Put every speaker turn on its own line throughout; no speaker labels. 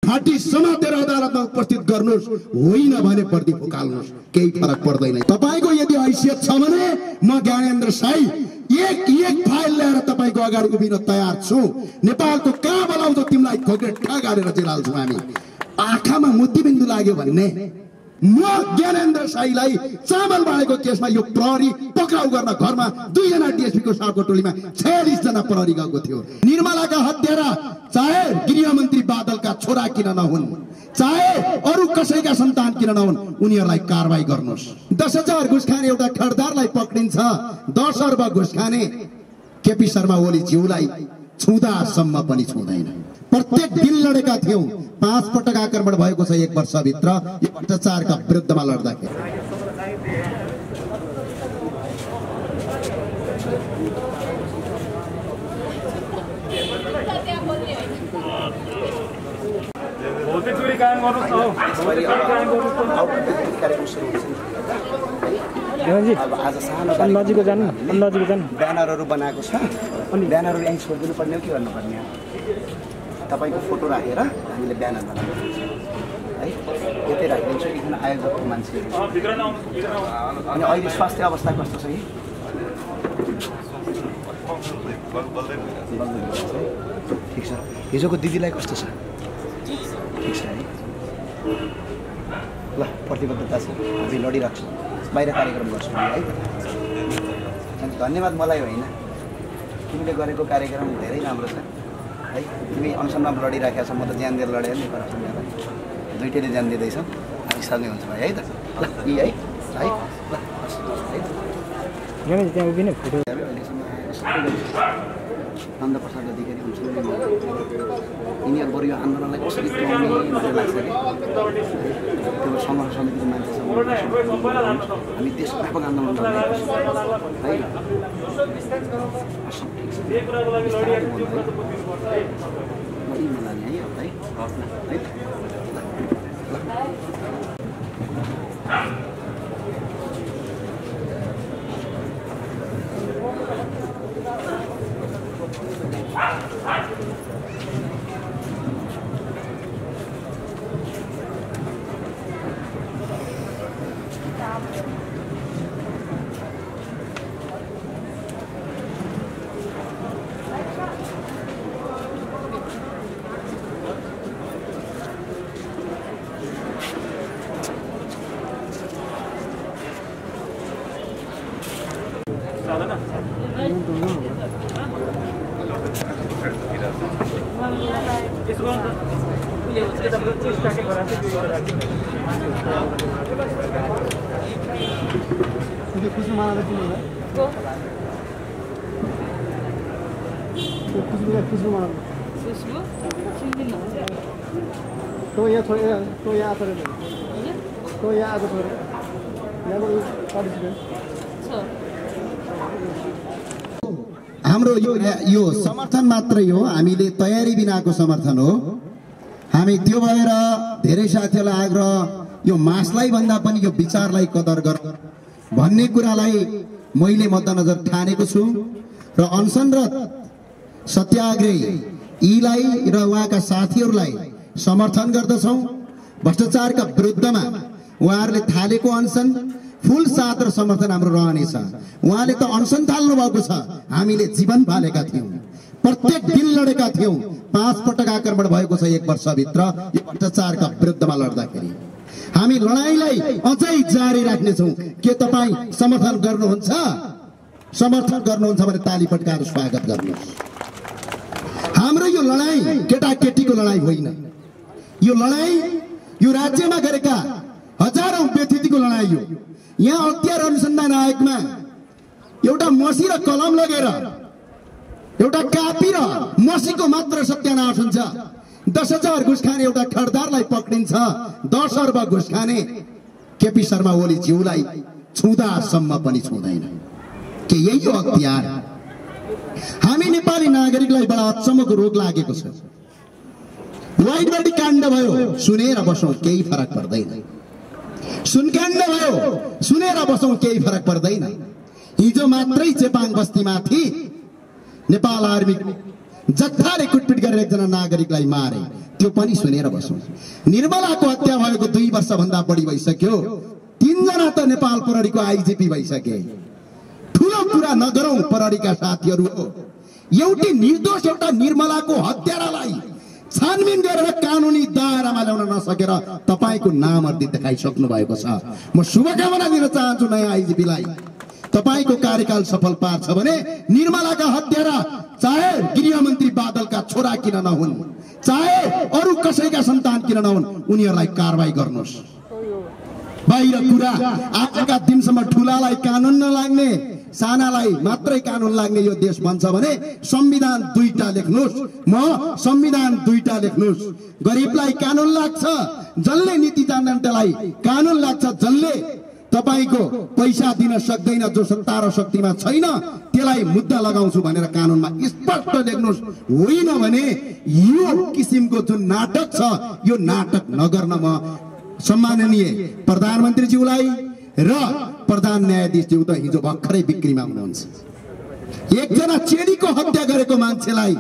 घाँटी समातेर अदालतमा उपस्थित गर्नुहोस्, होइन भने पर्दी फुकाल्नुहोस्, केही फरक पर्दैन। तपाईको यदि हैसियत छ भने म ज्ञानेन्द्र साई एक फाइल ल्याएर तपाईको अगाडि उभिन तयार छु। नेपालको कहाँ बोलाउँछ तिमीलाई खोकेर ठा गाडेर चाहिँ हाल्छौँ हामी। आँखामा मोतीबिन्दु लाग्यो भन्ने म ज्ञानेन्द्र साईलाई चामल बाँडेको केसमा यो प्रहरी पक्राउ गर्न घरमा 2 जना डीएसपी को साथको टोलीमा 46 जना प्रहरी गएको थियो। निर्मलाका हत्यारा चाहे गृहमन्त्री बादलका छोरा किन नहुन्, चाहे अरु कसैका सन्तान किन नहुन्, उनीहरूलाई कारबाही गर्नुहोस्। 10,000 घुस खाने एउटा खडदारलाई पक्रिन्छ, 10 अर्ब घुस खाने केपी शर्मा ओली ज्यूलाई छुँदासम्म पनि छुँदैन। प्रत्येक दिन लडेका थियौं। 5 पटक आक्रमण भएको छ 1 वर्षभित्र यो भ्रष्टाचारका विरुद्धमा लड्दाखेरि।
आज सानो नजिक जानु ब्यानरहरू बनाएको छ, अनि ब्यानरहरू यहीँ छोडिदिनु पर्ने हो, के गर्नुपर्ने हो? तपाईको फोटो राखेर हामीले ब्यानर बनाएको है, यतै राखिदिन्छु। एकजना आयोजकको मान्छेहरू अनि अहिले स्वास्थ्य अवस्था कस्तो छ कि? ठिक छ। हिजोको दिदीलाई कस्तो छ? ठिक छ है। ल प्रतिबद्धता छ, हामी लडिराख्छौँ, बाहिर कार्यक्रम गर्छौँ है। धन्यवाद। मलाई होइन, तिमीले गरेको कार्यक्रम धेरै राम्रो छ है। तिमी अनसनमा लडिराखेका छौ, म त ज्यान दिएर लडेँ नि। दुईटैले ज्यान दिँदैछौँ, हामी सँगै हुन्छ भाइ है त। ल यी है है त्यहाँ उभिने फोटो नन्दप्रसाद अधिकारी हुन्छ, यिनीहरू बरु यो आन्दोलनलाई कसरी पुऱ्याउने भन्ने लाग्छ कि त्यो सङ्घर्ष समितिको मान्छे छ। हामी देशव्यापक आन्दोलन गर्ने है।
हाम्रो यो समर्थन मात्रै हो, हामीले तयारी बिनाको समर्थन हो। हामी त्यो भएर धेरै साथीहरूलाई आग्रह, यो मासलाई भन्दा पनि यो विचारलाई कदर गर भन्ने कुरालाई मैले मध्यनजर ठानेको छु र अनसनरत सत्याग्रही यीलाई र उहाँका साथीहरूलाई समर्थन गर्दछौं। भ्रष्टाचारका विरुद्धमा उहाँहरूले थालेको अनसन फुल साथ र समर्थन हाम्रो रहनेछ। उहाँले त अनसन थाल्नु भएको छ, हामीले जीवन फालेका थियौं, प्रत्येक दिन लडेका थियौं। 5 पटक आक्रमण भएको छ 1 वर्षभित्र यो भ्रष्टाचारका विरुद्धमा लड्दाखेरि। हामी लडाईँलाई अझै जारी राख्नेछौं। के तपाई समर्थन गर्नुहुन्छ? समर्थन गर्नुहुन्छ भने ताली पड्काएर स्वागत गर्नुहोस्। हाम्रो यो लडाई केटाकेटीको लडाई होइन, यो लडाई यो राज्यमा गरेका हजारौं व्यक्तिको लडाई हो। यहाँ हतियार अनुसन्धान आयोगमा एउटा मसी र कलम लगेर एउटा कापी र मसीको मात्र सत्यानाश हुन्छ। 10,000 घुस खाने एउटा खडदारलाई पक्रिन्छ, 10 अर्ब घुस खाने केपी शर्मा ओली ज्यूलाई छुँदासम्म पनि छुँदैन। के यही हो हतियार? हामी नेपाली नागरिकलाई बडा अचम्मको रोग लागेको छ। व्हाइट बडी काण्ड भयो, सुनेर बसौं, केही फरक पर्दैन। सुनकाण्ड भयो, सुनेर बसौं, केही फरक पर्दैन। हिजो मात्रै चेपाङ बस्तीमाथि नेपाल आर्मी जत्थाले कुटपिट गरेर एकजना नागरिकलाई मारे, त्यो पनि सुनेर बसौँ। निर्मलाको हत्या भएको 2 वर्षभन्दा बढी भइसक्यो। 3 जना त नेपाल प्रहरीको आइजिपी भइसके। ठुलो कुरा नगरौँ प्रहरीका साथीहरू। एउटी निर्दोष एउटा निर्मलाको हत्यारालाई छानबिन गरेर कानुनी दायरामा ल्याउन नसकेर तपाईको नामर्दी देखाइसक्नु भएको छ। म शुभकामना दिन चाहन्छु नयाँ आइजिपीलाई। तपाईको कार्यकाल सफल पार्छ भने निर्मलाका हत्यारा चाहे गृहमन्त्री बादलका छोरा किन नहुन्, चाहे अरू कसैका सन्तान किन नहुन्, उनीहरूलाई कारबाही गर्नुहोस्। बाहिर कुरा आजका दिनसम्म ठुलालाई कानुन नलाग्ने, सानालाई मात्रै कानुन लाग्ने यो देश भन्छ भने संविधान 2टा लेख्नुहोस्। म संविधान 2टा लेख्नुहोस्। गरिबलाई कानुन लाग्छ, जसले नीति जान्नेलाई कानुन लाग्छ, जसले तपाईको पैसा दिन सक्दैन, जो सत्ता र शक्तिमा छैन त्यसलाई मुद्दा लगाउँछु भनेर कानुनमा स्पष्ट लेख्नुहोस्। होइन भने यो किसिमको जुन नाटक छ यो नाटक नगर्न म सम्माननीय प्रधानमन्त्रीज्यूलाई र प्रधान न्यायाधीशज्यू त हिजो भर्खरै बिक्रीमा हुनुहुन्छ। एकजना चेलीको हत्या गरेको मान्छेलाई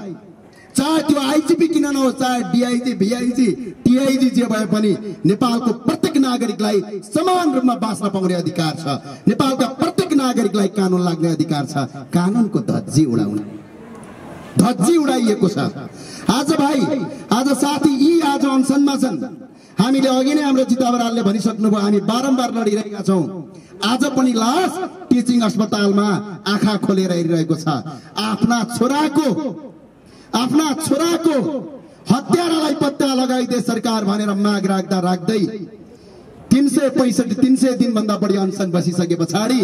चाहे त्यो आइजिपी किन नहोस्, चाहे डिआइजी भिआइजी टिआइजी जे भए पनि नेपालको प्रत्येक नागरिकलाई समान रूपमा बाँच्न पाउने अधिकार छ। नेपालका प्रत्येक नागरिकलाई कानुन लाग्ने अधिकार छ। कानुनको धज्जी उडाइएको छ। आज भाइ, आज साथी यी आज अनसनमा छन्। हामीले अघि नै हाम्रो जिता बरालले भनिसक्नुभयो, हामी बारम्बार लडिरहेका छौँ। आज पनि लास टिचिङ अस्पतालमा आँखा खोलेर हेरिरहेको छ। आफ्ना छोराको हत्यारालाई पत्ता लगाइदे सरकार भनेर माग राख्दै 300 दिनभन्दा बढी अनसन बसिसके पछाडि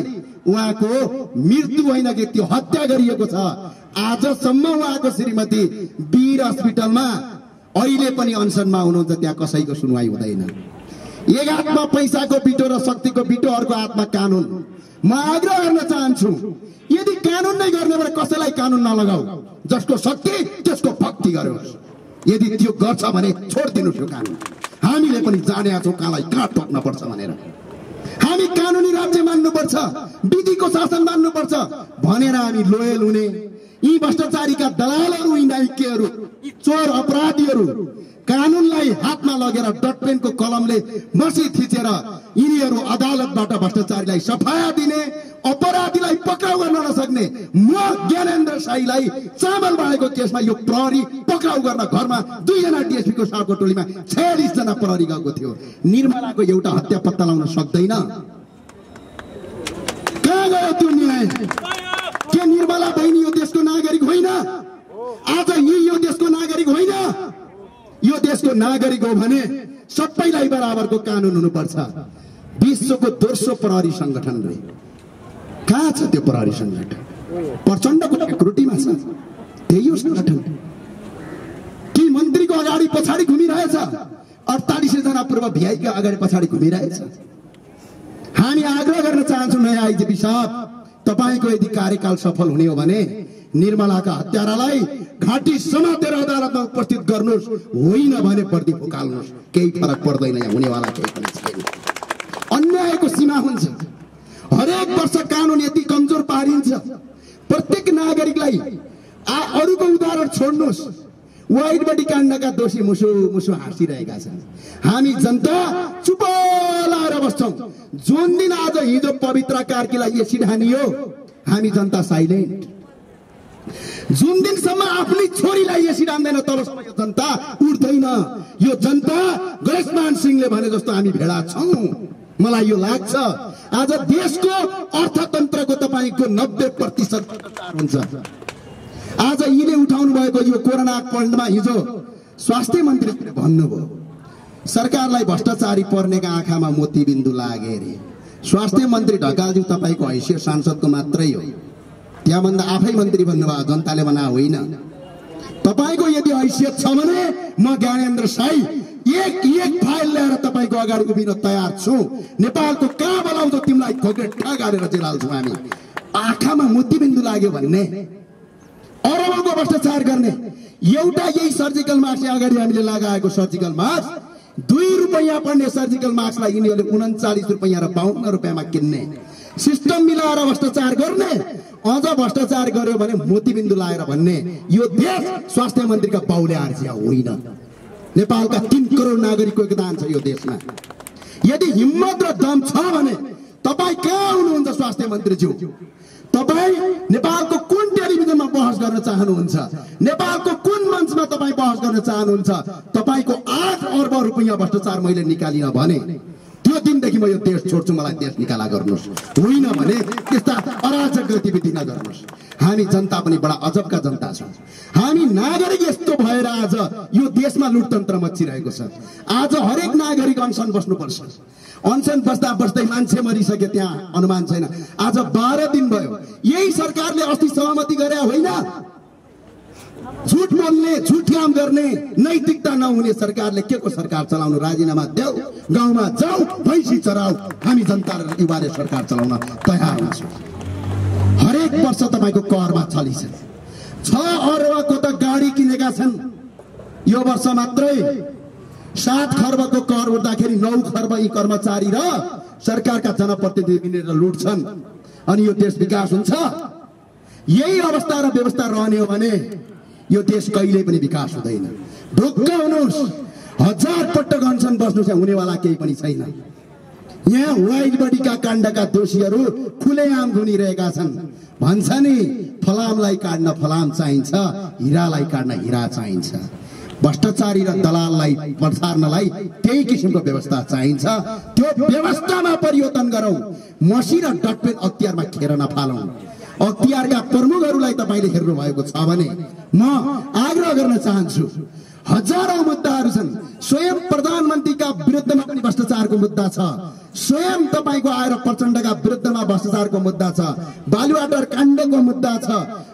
उहाँको मृत्यु होइन कि त्यो हत्या गरिएको छ। आजसम्म उहाँको श्रीमती वीर अस्पतालमा अहिले पनि अनसनमा हुनुहुन्छ, त्यहाँ कसैको सुनवाई हुँदैन। एक हातमा पैसाको बिटो र शक्तिको बिटो, अर्को हातमा कानुन। म आग्रह गर्न चाहन्छु, यदि कानुन नै गर्ने भने कसैलाई कानुन नलगाऊ, जसको शक्ति त्यसको भक्ति गरोस्। यदि त्यो गर्छ भने छोडिदिनुहोस् यो कानुन। हामीले पनि जानेका छौँ कहाँलाई कहाँ टोक्न पर्छ भनेर। हामी कानुनी राज्य मान्नुपर्छ, विधिको शासन मान्नुपर्छ भनेर हामी लोयल हुने। यी भ्रष्टाचारीका दलालहरू, यी नाइकेहरू, यी चोर अपराधीहरू कानुनलाई हातमा लगेर डटपेनको कलमले मसी थिचेर यिनीहरू अदालतबाट भ्रष्टाचारीलाई सफाया दिने, अपराधीलाई पक्राउ गर्न नसक्ने। म ज्ञानेन्द्र साईलाई चामल बाँडेको केसमा यो प्रहरी पक्राउ गर्न घरमा 2 जना डिएसपीको साथको टोलीमा 46 जना प्रहरी गएको थियो। निर्मलाको एउटा हत्या पत्ता लगाउन सक्दैन। कहाँ गयो त्यो न्याय? के निर्मला बहिनी यो देशको नागरिक होइन? आज यो देशको नागरिक होइन। यो देशको नागरिक हो भने सबैलाई बराबरको कानुन हुनुपर्छ। विश्वको दोस्रो प्रहरी संगठन रे कहाँ छ त्यो प्रहरी संगठन? प्रचण्डको एकरोटीमा छ। त्यही हो संगठन कि मन्त्रीको अगाडि पछाडि घुमिरहेछ, 48 जना पूर्व भिआईका अगाडि पछाडि घुमिरहेछ। हामी आग्रह गर्न चाहन्छौँ नयाँ आइजिपी साहब, तपाईको यदि कार्यकाल सफल हुने हो भने निर्मलाका हत्यारालाई घाँटी समातेर अदालतमा उपस्थित गर्नुहोस्। होइन भने पर्दी फुकाल्नुहोस्। केही फरक पर्दैन, यहाँ हुनेवाला केही पनि छैन। अन्यायको सीमा हुन्छ। हरेक वर्ष कानुन यति कमजोर पारिन्छ। प्रत्येक नागरिकलाई अरूको उदाहरण छोड्नुहोस्, व्हाइट बडी काण्डका दोषी मुसु हाँसिरहेका छन्। हामी जनता चुप लाएर बस्छौँ। जुन दिन आज हिजो पवित्र कार्कीलाई एसिड हानियो, हामी जनता साइलेन्ट। जुन दिनसम्म आफ्नै छोरीलाई एसिड हान्दैन तबसम्म यो जनता उठ्दैन। यो जनता गणेशमान सिंहले भने जस्तो हामी भेडा छौँ। मलाई यो लाग्छ आज देशको अर्थतन्त्रको तपाईको 90% हुन्छ। आज यिनले उठाउनु भएको यो कोरोना काण्डमा हिजो स्वास्थ्य मन्त्रीले भन्नुभयो, सरकारलाई भ्रष्टाचारी पर्नेका आँखामा मोतीबिन्दु लागे रे। स्वास्थ्य मन्त्री ढकालज्यू तपाईको हैसियत सांसदको मात्रै हो, त्यहाँभन्दा आफै मन्त्री भन्नुभयो, जनताले भना होइन। तपाईको यदि हैसियत छ भने म ज्ञानेन्द्र साई एक फाइल ल्याएर तपाईको अगाडि उभिन तयार छु। नेपालको कहाँ बोलाउँछौ तिमीलाई खोकेर ठगालेर जेल हाल्छौँ हामी। आँखामा मोतीबिन्दु लाग्यो भन्ने, अरबौंको भ्रष्टाचार गर्ने। एउटा यही सर्जिकल मास्क अगाडि हामीले लगाएको सर्जिकल मास्क 2 रुपैयाँ पर्ने सर्जिकल मास्कलाई यिनीहरूले 39 रुपैयाँ र 52 रुपैयाँमा किन्ने। सिस्टम मिलाएर भ्रष्टाचार गर्ने, अझ भ्रष्टाचार गर्यो भने मोतीबिन्दु लाएर भन्ने यो देश स्वास्थ्य मन्त्रीका बाउले आर्जिया होइन। नेपालका 3 करोड नागरिकको योगदान छ यो देशमा। यदि हिम्मत र दम छ भने तपाई कहाँ हुनुहुन्छ स्वास्थ्य मन्त्रीज्यू? तपाई नेपालको कुन टेलिभिजनमा बहस गर्न चाहनुहुन्छ? नेपालको कुन मञ्चमा तपाई बहस गर्न चाहनुहुन्छ? तपाईको 8 अर्ब रुपैयाँ भ्रष्टाचार मैले निकालिन भने त्यो दिनदेखि म यो देश छोड्छु, मलाई देश निकाला गर्नुहोस्। होइन भने त्यस्ता अराजक गतिविधि नगर्नुहोस्। हामी जनता पनि बडा अजबका जनता छौँ। हामी नागरिक यस्तो भएर आज यो देशमा लुटतन्त्र मचिरहेको छ। आज हरेक नागरिक अनसन बस्नुपर्छ। अनसन बस्दा बस्दै मान्छे मरिसके, त्यहाँ अनुमान छैन। आज 12 दिन भयो। यही सरकारले अस्ति सहमति गरे होइन? झुट बोल्ने, झुट काम गर्ने, नैतिकता नहुने सरकारले के को सरकार चलाउनु? राजीनामा देऊ, गाउँमा जाऊ, भैँसी चराऊ। हामी जनता र युवाले सरकार चलाउन तयार हुन्छौँ। हरेक वर्ष तपाईको करमा छलिन्छ। 6 अर्बको त गाडी किनेका छन्। यो वर्ष मात्रै 7 खर्बको कर उठ्दाखेरि 9 खर्ब यी कर्मचारी र सरकारका जनप्रतिनिधि मिलेर लुट्छन्। अनि यो देश विकास हुन्छ? यही अवस्था र व्यवस्था रहने हो भने यो देश कहिले पनि विकास हुँदैन। ढुक्क हुनुहोस्। 1000 पटक अनसन बस्नु चाहिँ हुनेवाला केही पनि छैन। यहाँ वाइड बडीका काण्डका दोषीहरू खुलेआम घुनिरहेका छन्। भन्छ नि, फलामलाई काट्न फलाम चाहिन्छ, हिरालाई काट्न हिरा चाहिन्छ। भ्रष्टाचारी र दलाललाई बचार्नलाई त्यही किसिमको व्यवस्था चाहिन्छ। त्यो व्यवस्थामा परिवर्तन गरौँ। मसी र डटपेन अख्तियारमा खेर नफालौँ। अख्तियारका प्रमुखहरूलाई तपाईले हेर्नु भएको छ भने म आग्रह गर्न चाहन्छु। हजारौं मुद्दाहरू छन्। स्वयं प्रधानमन्त्रीका विरुद्धमा पनि भ्रष्टाचारको मुद्दा छ। स्वयं तपाईको आएर प्रचण्डका विरुद्धमा भ्रष्टाचारको मुद्दा छ। बालुवाटार काण्डको मुद्दा छ।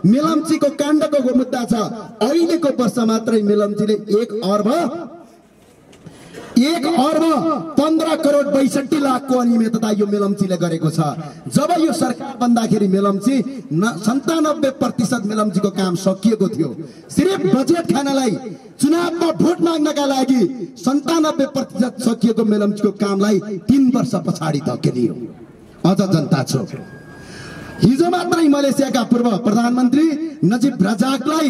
मेलम्चीको काण्डको मुद्दा छ। अहिलेको वर्ष मात्रै मेलम्चीले 1 अर्ब 15 करोड 62 लाखको अनियमितता यो मेलम्चीले गरेको छ। जब यो सरकार बन्दाखेरि मेलम्ची 97% मेलम्चीको काम सकिएको थियो। सिर्फ बजेट खानलाई, चुनावमा भोट माग्नका लागि 97% सकिएको मेलम्चीको कामलाई 3 वर्ष पछाडि धकेलियो। अझ जनता छ। हिजो मात्रै मलेसियाका पूर्व प्रधानमन्त्री नजिब रजाकलाई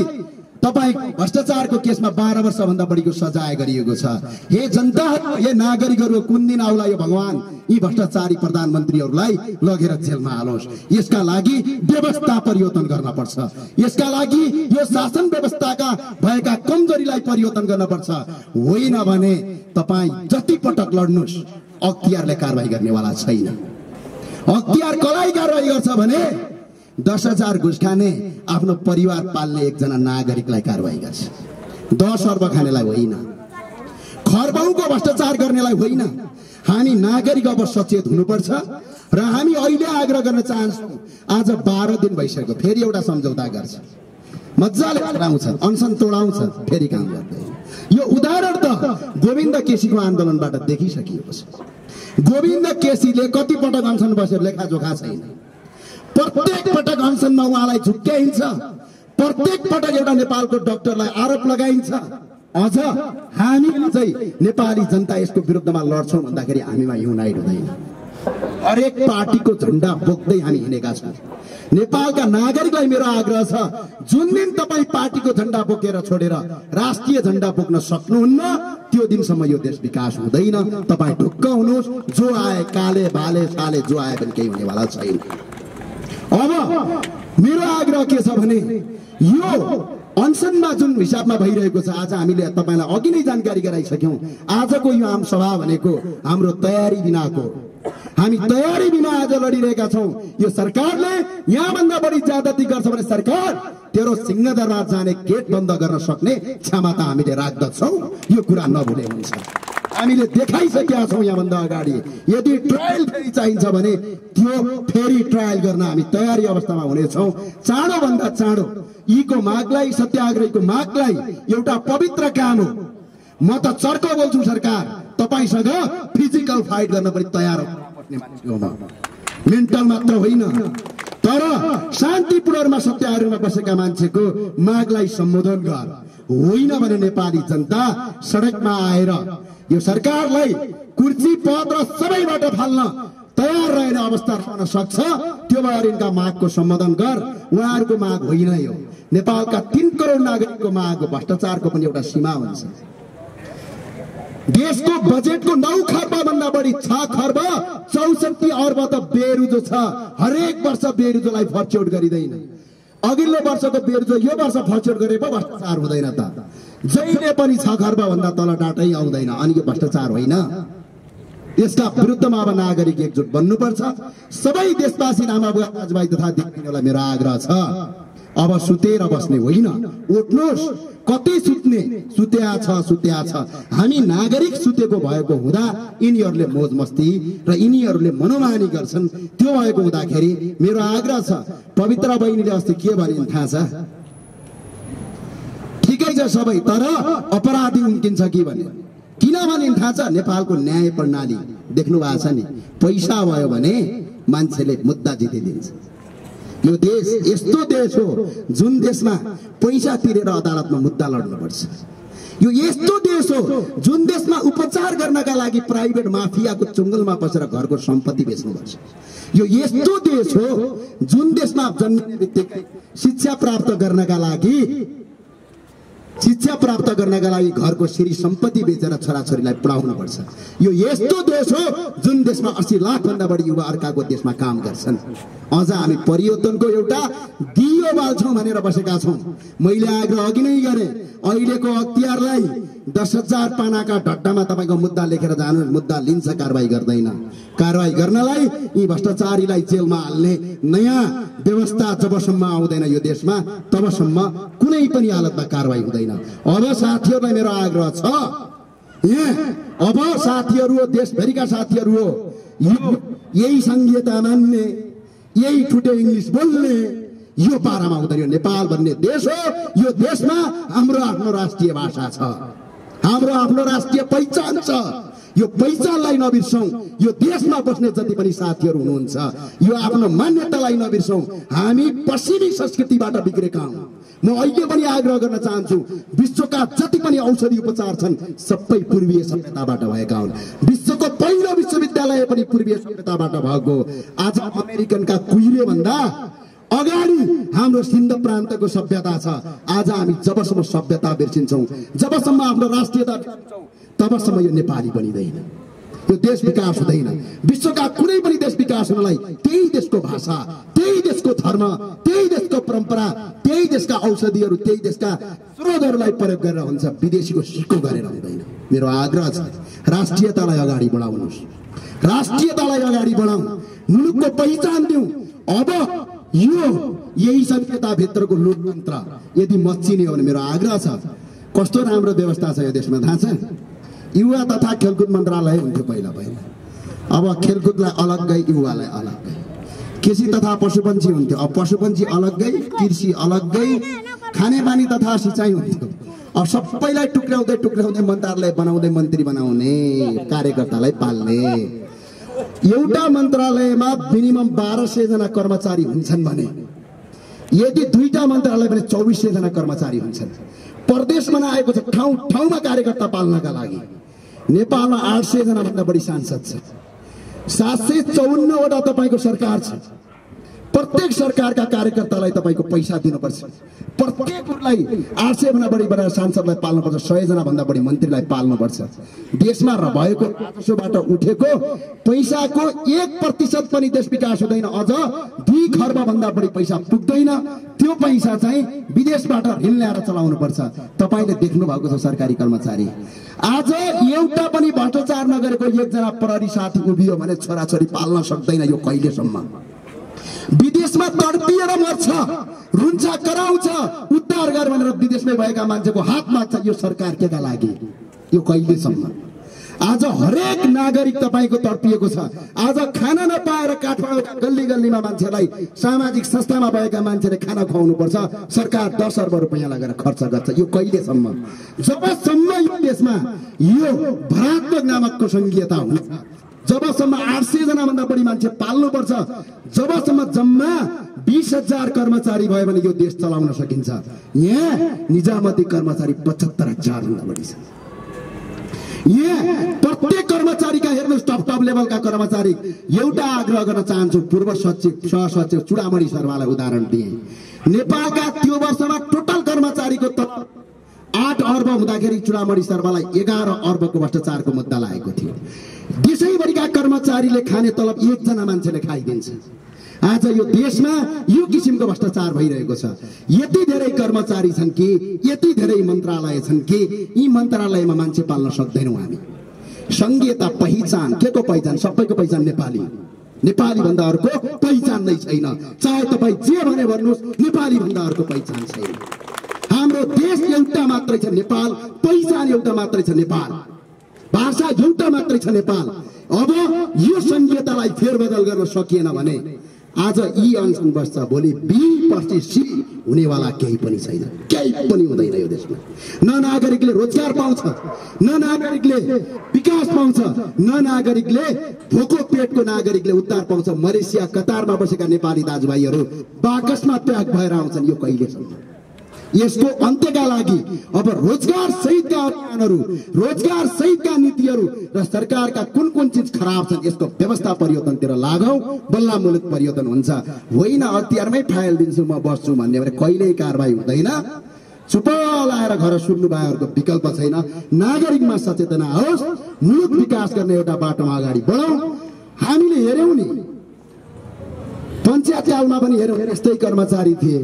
तपाई भ्रष्टाचारको केसमा 12 वर्षभन्दा बढीको सजाय गरिएको छ। हे जनता, हे नागरिकहरू, कुन दिन आउला यो भगवान यी भ्रष्टाचारी प्रधानमन्त्रीहरूलाई लगेर जेलमा हालोस्। यसका लागि व्यवस्था परिवर्तन गर्न पर्छ। यसका लागि यो शासन व्यवस्थाका भएका कमजोरीलाई परिवर्तन गर्न पर्छ। होइन भने तपाई जति पटक लड्नुस्, अख्तियारले कारबाही गर्नेवाला छैन। अख्तियार कसलाई कारबाही गर्छ भने 10,000 घुस खाने, आफ्नो परिवार पाल्ने एकजना नागरिकलाई कारबाही गर्छ। 10 अर्ब खानेलाई होइन। खर्बौंको भ्रष्टाचार गर्नेलाई होइन। हामी नागरिक अब सचेत हुनुपर्छ र हामी अहिले आग्रह गर्न चाहन्छौँ। आज 12 दिन भइसक्यो, फेरि एउटा सम्झौता गर्छ, मजाले आउँछ, अनसन तोडाउँछ, फेरि काम गर्दैन। यो उदाहरण त गोविन्द केसीको आन्दोलनबाट देखिसकिएको छ। गोविन्द केसीले कति पटक अनसन बसेर लेखाजोखा छैन। प्रत्येक पटक अनसनमा उहाँलाई झुक्क्याइन्छ। प्रत्येक पटक एउटा नेपालको डाक्टरलाई आरोप लगाइन्छ। अझ हामी चाहिँ नेपाली जनता यसको विरुद्धमा लड्छौँ भन्दाखेरि हामीमा युनाइट हुँदैन। हरेक पार्टीको झण्डा बोक्दै हामी हिँडेका छौँ। नेपालका नागरिकलाई मेरो आग्रह छ, जुन दिन तपाईँ पार्टीको झण्डा बोकेर छोडेर राष्ट्रिय झण्डा बोक्न सक्नुहुन्न, त्यो दिनसम्म यो देश विकास हुँदैन। तपाईँ ढुक्क हुनुहोस्। जो आए काले भाले साले, जो आए पनि केही हुनेवाला छैन। अब मेरो आग्रह के छ भने यो अनसनमा जुन हिसाबमा भइरहेको छ, आज हामीले तपाईलाई अघि नै जानकारी गराइसक्यौं। आजको यो आम सभा भनेको हाम्रो तयारी बिनाको, हामी तयारी बिना आज लडिरहेका छौं। यो सरकारले यहाँभन्दा बढी ज्यादती गर्छ भने सरकार तेरो सिंहदरबार जाने गेट बन्द गर्न सक्ने क्षमता हामीले राख्दछौं। यो कुरा नभुले हुन्छ। हामीले देखाइसकेका छौं यहाँभन्दा अगाडि। यदि ट्रायल फेरि चाहिन्छ भने त्यो फेरि ट्रायल गर्न हामी तयारी अवस्थामा हुनेछौं। चाँडो भन्दा चाँडो यीको मागलाई, सत्याग्रहीको मागलाई एउटा पवित्र काम हो। म त चर्को बोल्छु, सरकार तपाईसँग फिजिकल फाइट गर्न पनि तयार बस्ने मान्छे हो म, मेन्टल मात्र होइन। तर शान्तिपूर्णमा सत्याग्रहमा बसेका मान्छेको मागलाई सम्बोधन गर। होइन भने नेपाली जनता सडकमा आएर यो सरकारलाई कुर्सी पद र सबैबाट फाल्न तयार रहेन अवस्था रहन सक्छ। त्यो भएर यिनका मागको सम्बोधन गर। उहाँहरूको माग होइन यो, नेपालका 3 करोड नागरिकको माग हो। भ्रष्टाचारको पनि एउटा सीमा हुन्छ। देशको बजेटको 9 खर्ब भन्दा बढी 6 खर्ब 64 अर्ब त बेरुजो छ। हरेक वर्ष बेरुजोलाई फर्च्योट गरिँदैन। अघिल्लो वर्षको बेरुजो यो वर्ष फर्च्योट गरे पो भ्रष्टाचार हुँदैन त। जहिले पनि 6 खर्ब भन्दा तल डाटै आउँदैन, अनि यो भ्रष्टाचार होइन। यसका विरुद्धमा अब नागरिक एकजुट बन्नुपर्छ। सबै देशवासी आमाबुवा दाजुभाइ तथा दिदीबहिनीलाई मेरो आग्रह छ, अब सुतेर बस्ने होइन, उठ्नुहोस्। कति सुत्ने? सुत्या छ। हामी नागरिक सुतेको भएको हुँदा यिनीहरूले मोज मस्ती र यिनीहरूले मनोमानी गर्छन्। त्यो भएको हुँदाखेरि मेरो आग्रह छ, पवित्र बहिनीले अस्ति के भनिन् थाहा छ? ठिकै छ सबै, तर अपराधी उम्किन्छ कि भने। किन भनिन् थाहा छ? नेपालको न्याय प्रणाली देख्नु भएको छ नि, पैसा भयो भने मान्छेले मुद्दा जितिदिन्छ। यो देश यस्तो देश हो जुन देशमा पैसा तिरेर अदालतमा मुद्दा लड्नुपर्छ। यो यस्तो देश हो जुन देशमा उपचार गर्नका लागि प्राइभेट माफियाको चुङ्गलमा बसेर घरको सम्पत्ति बेच्नुपर्छ। यो यस्तो देश हो जुन देशमा जन्मिने बित्तिकै शिक्षा प्राप्त गर्नका लागि घरको श्री सम्पत्ति बेचेर छोराछोरीलाई पढाउनु पर्छ। यो यस्तो देश हो जुन देशमा 80 लाख भन्दा बढी युवा अर्काको देशमा काम गर्छन्। अझ हामी परिवर्तनको एउटा दियो बाल्छौँ भनेर बसेका छौँ। मैले आग्रह अघि नै गरेँ, अहिलेको अख्तियारलाई 10,000 पानाका ढड्डामा तपाईँको मुद्दा लेखेर जानु, मुद्दा लिन्छ, कारवाही गर्दैन। कारवाही गर्नलाई यी भ्रष्टाचारीलाई जेलमा हाल्ने नयाँ व्यवस्था जबसम्म आउँदैन यो देशमा, तबसम्म कुनै पनि हालतमा कारवाही हुँदैन। अब साथीहरूलाई मेरो आग्रह छ, अब साथीहरू हो, देशभरिका साथीहरू हो, यही संहिता मान्ने, यही ठुटे इंग्लिश बोल्ने, यो पारामा हुँदैन। यो नेपाल भन्ने देश हो। यो देशमा हाम्रो आफ्नो राष्ट्रिय भाषा छ, हाम्रो आफ्नो राष्ट्रिय पहिचान छ। यो पहिचानलाई नबिर्सौँ। यो देशमा बस्ने जति पनि साथीहरू हुनुहुन्छ, यो आफ्नो मान्यतालाई नबिर्सौँ। हामी पश्चिमी संस्कृतिबाट बिग्रेका हौँ। म अहिले पनि आग्रह गर्न चाहन्छु, विश्वका जति पनि औषधि उपचार छन् सबै पूर्वीय सभ्यताबाट भएका हुन्। विश्वको पहिलो विश्वविद्यालय पनि पूर्वीय सभ्यताबाट भएको। आज अमेरिकनका कुइरे भन्दा अगाडि हाम्रो सिन्ध प्रान्तको सभ्यता छ। आज हामी जबसम्म सभ्यता बिर्सिन्छौँ, जबसम्म हाम्रो राष्ट्रियता बिर्सिन्छौँ, तबसम्म यो नेपाली बनिँदैन, यो देश विकास हुँदैन। विश्वका कुनै पनि देश विकास हुनलाई त्यही देशको भाषा, त्यही देशको धर्म, त्यही देशको परम्परा, त्यही देशका औषधिहरू, त्यही देशका स्रोतहरूलाई प्रयोग गरेर हुन्छ, विदेशीको सिक्को गरेर हुँदैन। मेरो आग्रह छ, राष्ट्रियतालाई अगाडि बढाउनुहोस्, राष्ट्रियतालाई अगाडि बढाउँ, मुलुकको पहिचान दिउँ। अब यही सभ्यताभित्रको लोकतन्त्र यदि मच्चिने हो भने मेरो आग्रह छ, कस्तो राम्रो व्यवस्था छ यो देशमा थाहा छ? युवा तथा खेलकुद मन्त्रालय हुन्थ्यो पहिला। अब खेलकुदलाई अलग्गै, युवालाई अलग्गै। कृषि तथा पशुपन्छी हुन्थ्यो, अब पशुपन्छी अलग्गै, कृषि अलग्गै, खानेपानी तथा सिँचाइ हुन्थ्यो। अब सबैलाई टुक्राउँदै मन्त्रालय बनाउँदै मन्त्री बनाउने, कार्यकर्तालाई पाल्ने। एउटा मन्त्रालयमा मिनिमम 1200 जना कर्मचारी हुन्छन् भने, यदि 2टा मन्त्रालय भने 2400 जना कर्मचारी हुन्छन्। प्रदेश बनाएको छ ठाउँ ठाउँमा कार्यकर्ता पाल्नका लागि। नेपालमा 800 जना भन्दा बढी सांसद छ, 754 वटा तपाईँको सरकार छ। प्रत्येक सरकारका कार्यकर्तालाई तपाईँको पैसा दिनुपर्छ। प्रत्येकलाई 800 भन्दा बढी सांसदलाई पाल्नुपर्छ, 100 जना भन्दा बढी मन्त्रीलाई पाल्नुपर्छ। देशमा भएको राजस्वबाट उठेको पैसाको 1% पनि देश विकास हुँदैन। अझ 2 खर्ब भन्दा बढी पैसा पुग्दैन। त्यो पैसा चाहिँ विदेशबाट ऋण ल्याएर चलाउनु पर्छ। तपाईँले देख्नु भएको छ सरकारी कर्मचारी, आज एउटा पनि भ्रष्टाचार नगरेको 1 जना प्रहरी साथी उभियो भने छोराछोरी पाल्न सक्दैन। यो कहिलेसम्म? विदेशमा तडपिएर मर्छ, रुन्छ, कराउँछ, उद्धार गर भनेर विदेशमै भएका मान्छेको हात माग्छ। यो सरकार केका लागि? यो कहिलेसम्म? आज हरेक नागरिक तपाईँको तडपिएको छ। आज खाना नपाएर काठमाडौँका गल्ली गल्लीमा मान्छेलाई, सामाजिक संस्थामा भएका मान्छेले खाना खुवाउनु पर्छ। सरकार 10 अर्ब रुपियाँ लगेर खर्च गर्छ। यो कहिलेसम्म? जबसम्म यो देशमा यो भरात्मक नामकको संघीयता हुन्छ, जबसम्म 800 जना भन्दा बढी मान्छे पाल्नुपर्छ, जबसम्म जम्मा 20,000 कर्मचारी भयो भने यो देश चलाउन सकिन्छ। यहाँ निजामती कर्मचारी 75,000 भन्दा बढी छ। यहाँ प्रत्येक कर्मचारीका नेपालका हेर्नुहोस् टप लेभलका कर्मचारी एउटा आग्रह गर्न चाहन्छु। पूर्व सचिव सहसचिव चुडामणि शर्मालाई उदाहरण दिए। नेपालका त्यो वर्षमा टोटल कर्मचारीको तलब 8 अर्ब हुँदाखेरि चुडामणि शर्मालाई 11 अर्बको भ्रष्टाचारको मुद्दा लागेको थियो। देशैभरिका कर्मचारीले खाने तलब एकजना मान्छेले खाइदिन्छ। आज यो देशमा यो किसिमको भ्रष्टाचार भइरहेको छ। यति धेरै कर्मचारी छन् कि यति धेरै मन्त्रालय छन् कि यी मन्त्रालयमा मान्छे पाल्न सक्दैनौँ हामी। संघीयता पहिचान के को पहिचान? सबैको पहिचान नेपाली। नेपाली भन्दा अर्को पहिचान नै छैन। चाहे तपाईँ जे भने भन्नुहोस्, नेपाली भन्दा अर्को पहिचान छैन। हाम्रो देश एउटा मात्रै छ नेपाल, पहिचान एउटा मात्रै छ नेपाल, भाषा एउटा मात्रै छ नेपाल। अब यो संघीयतालाई फेरबदल गर्न सकिएन भने आज यी अनसन बस्छ, भोलि बी पर्सि सी हुनेवाला केही पनि छैन, केही पनि हुँदैन यो देशमा। न नागरिकले रोजगार पाउँछ, न नागरिकले विकास पाउँछ, न नागरिकले भोको पेटको नागरिकले उद्धार पाउँछ। मलेसिया कतारमा बसेका नेपाली दाजुभाइहरू बाकसमा प्याक भएर आउँछन्। यो कहिलेसम्म? यसको अन्त्यका लागि अब रोजगार सहितका अभियानहरू, रोजगार सहितका नीतिहरू र सरकारका कुन कुन चीज खराब छन् यसको व्यवस्था परिवर्तनतिर लागौं, बल्ल मुलुक परिवर्तन हुन्छ। होइन अख्तियारमै फाइल दिन्छु म बस्छु भन्ने भने कहिल्यै कारबाही हुँदैन। चुप लाएर घर सुन्नु भएहरूको विकल्प छैन। नागरिकमा सचेतना होस्, मुलुक विकास गर्ने एउटा बाटोमा अगाडि बढौं। हामीले हेर्यौं नि, पञ्चायत कालमा पनि हेर्यौं, यस्तै कर्मचारी थिए,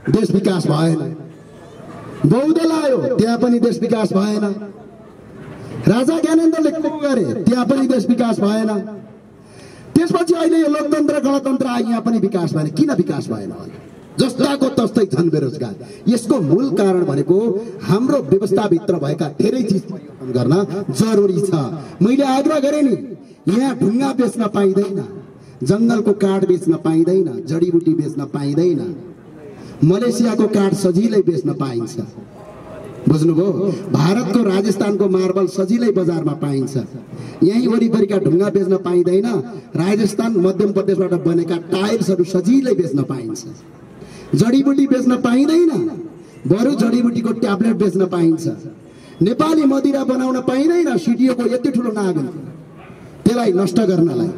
देश विकास भएन। बौद्ध लायो, त्यहाँ पनि देश विकास भएन। राजा ज्ञानेन्द्रले के गरे, त्यहाँ पनि देश विकास भएन। त्यसपछि अहिले यो लोकतन्त्र गणतन्त्र आयो, यहाँ पनि विकास भएन। किन विकास भएन? जस्ताको तस्तै छन् बेरोजगार। यसको मूल कारण भनेको हाम्रो व्यवस्थाभित्र भएका धेरै चिज परिवर्तन गर्न जरुरी छ। मैले आग्रह गरे नि, यहाँ ढुङ्गा बेच्न पाइँदैन, जंगलको काठ बेच्न पाइँदैन, जडीबुटी बेच्न पाइँदैन। मलेसियाको काठ सजिलै बेच्न पाइन्छ। बुझ्नुभयो? भारतको राजस्थानको मार्बल सजिलै बजारमा पाइन्छ। यही वरिपरिका ढुङ्गा बेच्न पाइँदैन। राजस्थान मध्य प्रदेशबाट बनेका टायर्सहरू सजिलै बेच्न पाइन्छ। जडीबुटी बेच्न पाइँदैन, बरु जडीबुटीको ट्याब्लेट बेच्न पाइन्छ। नेपाली मदिरा बनाउन पाइँदैन, सिडिओको यति ठुलो नाग त्यसलाई नष्ट गर्नलाई,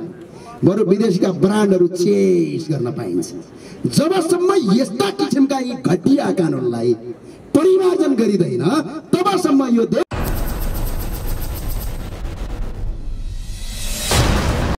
बरु विदेशीका ब्रान्डहरू चेस गर्न पाइन्छ। जबसम्म यस्ता किसिमका यी घटिया कानुनलाई परिमार्जन गरिँदैन तबसम्म यो